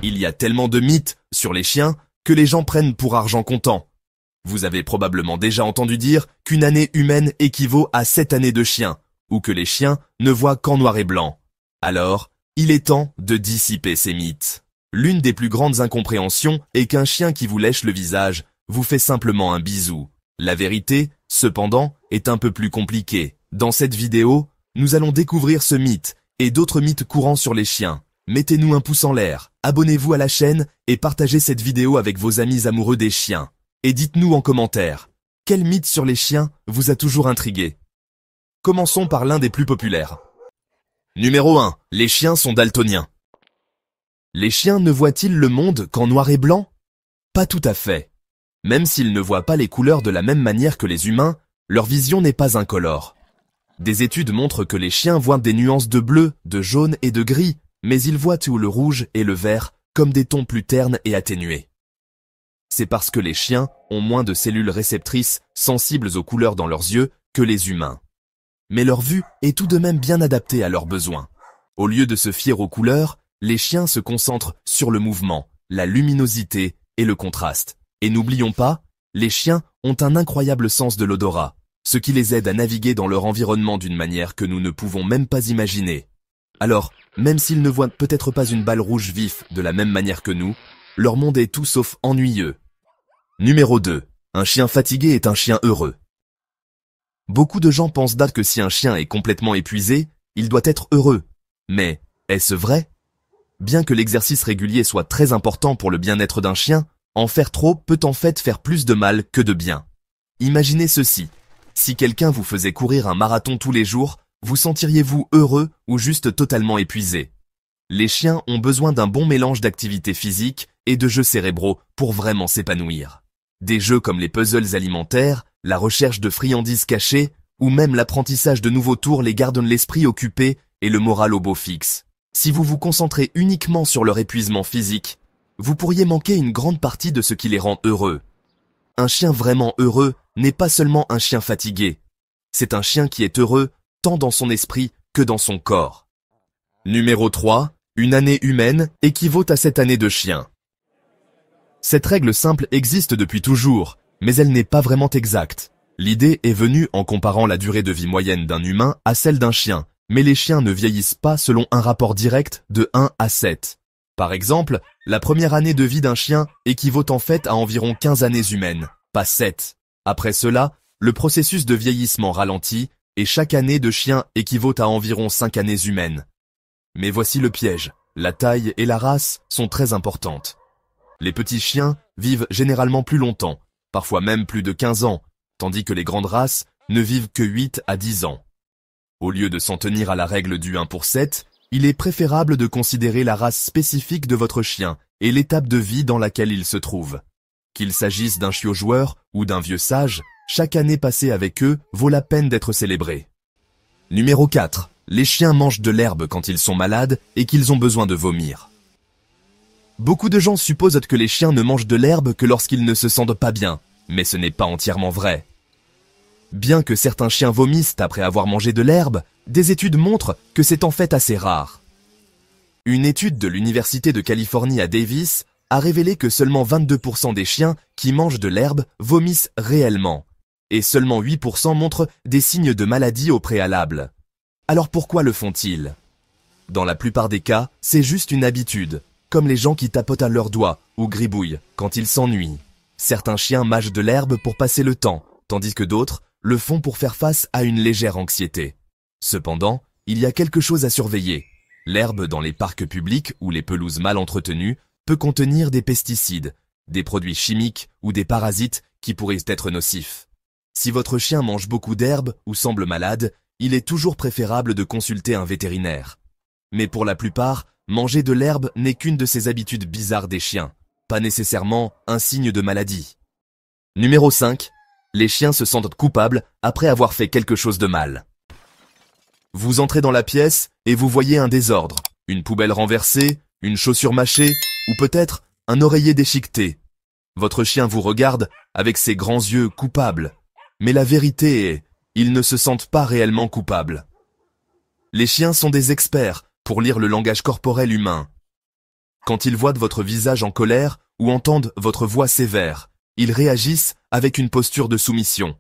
Il y a tellement de mythes sur les chiens que les gens prennent pour argent comptant. Vous avez probablement déjà entendu dire qu'une année humaine équivaut à 7 années de chien, ou que les chiens ne voient qu'en noir et blanc. Alors, il est temps de dissiper ces mythes. L'une des plus grandes incompréhensions est qu'un chien qui vous lèche le visage vous fait simplement un bisou. La vérité, cependant, est un peu plus compliquée. Dans cette vidéo, nous allons découvrir ce mythe et d'autres mythes courants sur les chiens. Mettez-nous un pouce en l'air, abonnez-vous à la chaîne et partagez cette vidéo avec vos amis amoureux des chiens. Et dites-nous en commentaire, quel mythe sur les chiens vous a toujours intrigué? Commençons par l'un des plus populaires. Numéro 1. Les chiens sont daltoniens. Les chiens ne voient-ils le monde qu'en noir et blanc? Pas tout à fait. Même s'ils ne voient pas les couleurs de la même manière que les humains, leur vision n'est pas incolore. Des études montrent que les chiens voient des nuances de bleu, de jaune et de gris, mais ils voient tout le rouge et le vert comme des tons plus ternes et atténués. C'est parce que les chiens ont moins de cellules réceptrices sensibles aux couleurs dans leurs yeux que les humains. Mais leur vue est tout de même bien adaptée à leurs besoins. Au lieu de se fier aux couleurs, les chiens se concentrent sur le mouvement, la luminosité et le contraste. Et n'oublions pas, les chiens ont un incroyable sens de l'odorat, ce qui les aide à naviguer dans leur environnement d'une manière que nous ne pouvons même pas imaginer. Alors, même s'ils ne voient peut-être pas une balle rouge vif de la même manière que nous, leur monde est tout sauf ennuyeux. Numéro 2. Un chien fatigué est un chien heureux. Beaucoup de gens pensent que si un chien est complètement épuisé, il doit être heureux. Mais, est-ce vrai? Bien que l'exercice régulier soit très important pour le bien-être d'un chien, en faire trop peut en fait faire plus de mal que de bien. Imaginez ceci. Si quelqu'un vous faisait courir un marathon tous les jours, vous sentiriez-vous heureux ou juste totalement épuisé? Les chiens ont besoin d'un bon mélange d'activités physiques et de jeux cérébraux pour vraiment s'épanouir. Des jeux comme les puzzles alimentaires, la recherche de friandises cachées, ou même l'apprentissage de nouveaux tours les gardent l'esprit occupé et le moral au beau fixe. Si vous vous concentrez uniquement sur leur épuisement physique, vous pourriez manquer une grande partie de ce qui les rend heureux. Un chien vraiment heureux n'est pas seulement un chien fatigué. C'est un chien qui est heureux tant dans son esprit que dans son corps. Numéro 3. Une année humaine équivaut à 7 années de chien. Cette règle simple existe depuis toujours, mais elle n'est pas vraiment exacte. L'idée est venue en comparant la durée de vie moyenne d'un humain à celle d'un chien, mais les chiens ne vieillissent pas selon un rapport direct de 1 à 7. Par exemple, la première année de vie d'un chien équivaut en fait à environ 15 années humaines, pas 7. Après cela, le processus de vieillissement ralentit et chaque année de chien équivaut à environ 5 années humaines. Mais voici le piège, la taille et la race sont très importantes. Les petits chiens vivent généralement plus longtemps, parfois même plus de 15 ans, tandis que les grandes races ne vivent que 8 à 10 ans. Au lieu de s'en tenir à la règle du 1 pour 7, il est préférable de considérer la race spécifique de votre chien et l'étape de vie dans laquelle il se trouve. Qu'il s'agisse d'un chiot joueur ou d'un vieux sage, chaque année passée avec eux vaut la peine d'être célébrée. Numéro 4. Les chiens mangent de l'herbe quand ils sont malades et qu'ils ont besoin de vomir. Beaucoup de gens supposent que les chiens ne mangent de l'herbe que lorsqu'ils ne se sentent pas bien, mais ce n'est pas entièrement vrai. Bien que certains chiens vomissent après avoir mangé de l'herbe, des études montrent que c'est en fait assez rare. Une étude de l'Université de Californie à Davis a révélé que seulement 22% des chiens qui mangent de l'herbe vomissent réellement, et seulement 8% montrent des signes de maladie au préalable. Alors pourquoi le font-ils? Dans la plupart des cas, c'est juste une habitude, comme les gens qui tapotent à leurs doigts ou gribouillent quand ils s'ennuient. Certains chiens mâchent de l'herbe pour passer le temps, tandis que d'autres le font pour faire face à une légère anxiété. Cependant, il y a quelque chose à surveiller. L'herbe dans les parcs publics ou les pelouses mal entretenues peut contenir des pesticides, des produits chimiques ou des parasites qui pourraient être nocifs. Si votre chien mange beaucoup d'herbe ou semble malade, il est toujours préférable de consulter un vétérinaire. Mais pour la plupart, manger de l'herbe n'est qu'une de ces habitudes bizarres des chiens, pas nécessairement un signe de maladie. Numéro 5. Les chiens se sentent coupables après avoir fait quelque chose de mal. Vous entrez dans la pièce et vous voyez un désordre, une poubelle renversée, une chaussure mâchée ou peut-être un oreiller déchiqueté. Votre chien vous regarde avec ses grands yeux coupables. Mais la vérité est, ils ne se sentent pas réellement coupables. Les chiens sont des experts pour lire le langage corporel humain. Quand ils voient votre visage en colère ou entendent votre voix sévère, ils réagissent avec une posture de soumission.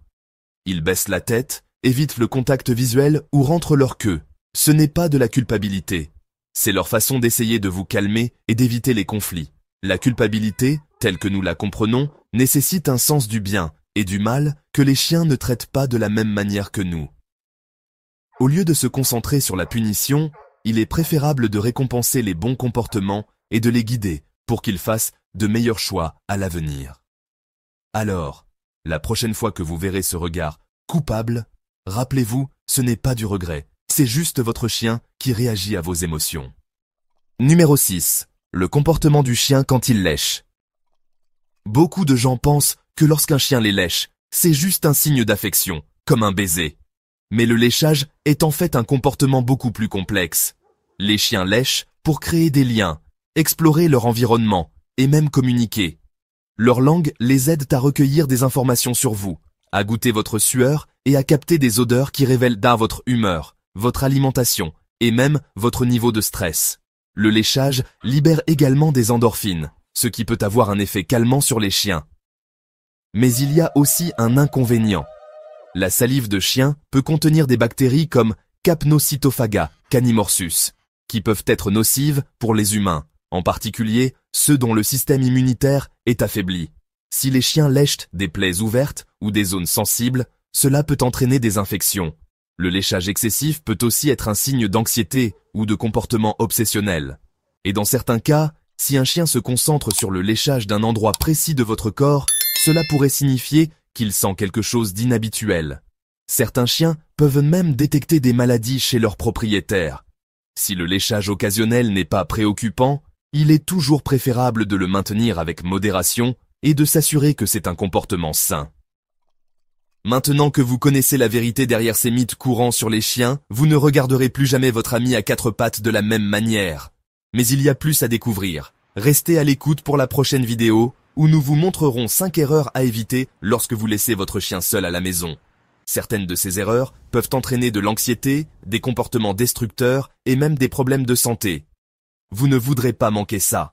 Ils baissent la tête, évitent le contact visuel ou rentrent leur queue. Ce n'est pas de la culpabilité. C'est leur façon d'essayer de vous calmer et d'éviter les conflits. La culpabilité, telle que nous la comprenons, nécessite un sens du bien et du mal que les chiens ne traitent pas de la même manière que nous. Au lieu de se concentrer sur la punition, il est préférable de récompenser les bons comportements et de les guider pour qu'ils fassent de meilleurs choix à l'avenir. Alors, la prochaine fois que vous verrez ce regard coupable, rappelez-vous, ce n'est pas du regret, c'est juste votre chien qui réagit à vos émotions. Numéro 6. Le comportement du chien quand il lèche. Beaucoup de gens pensent que lorsqu'un chien les lèche, c'est juste un signe d'affection, comme un baiser. Mais le léchage est en fait un comportement beaucoup plus complexe. Les chiens lèchent pour créer des liens, explorer leur environnement et même communiquer. Leur langue les aide à recueillir des informations sur vous, à goûter votre sueur et à capter des odeurs qui révèlent votre humeur, votre alimentation et même votre niveau de stress. Le léchage libère également des endorphines, ce qui peut avoir un effet calmant sur les chiens. Mais il y a aussi un inconvénient. La salive de chien peut contenir des bactéries comme Capnocytophaga canimorsus, qui peuvent être nocives pour les humains, en particulier ceux dont le système immunitaire est affaibli. Si les chiens lèchent des plaies ouvertes ou des zones sensibles, cela peut entraîner des infections. Le léchage excessif peut aussi être un signe d'anxiété ou de comportement obsessionnel. Et dans certains cas, si un chien se concentre sur le léchage d'un endroit précis de votre corps, cela pourrait signifier qu'il sent quelque chose d'inhabituel. Certains chiens peuvent même détecter des maladies chez leurs propriétaires. Si le léchage occasionnel n'est pas préoccupant, il est toujours préférable de le maintenir avec modération et de s'assurer que c'est un comportement sain. Maintenant que vous connaissez la vérité derrière ces mythes courants sur les chiens, vous ne regarderez plus jamais votre ami à quatre pattes de la même manière. Mais il y a plus à découvrir. Restez à l'écoute pour la prochaine vidéo, où nous vous montrerons 5 erreurs à éviter lorsque vous laissez votre chien seul à la maison. Certaines de ces erreurs peuvent entraîner de l'anxiété, des comportements destructeurs et même des problèmes de santé. Vous ne voudrez pas manquer ça.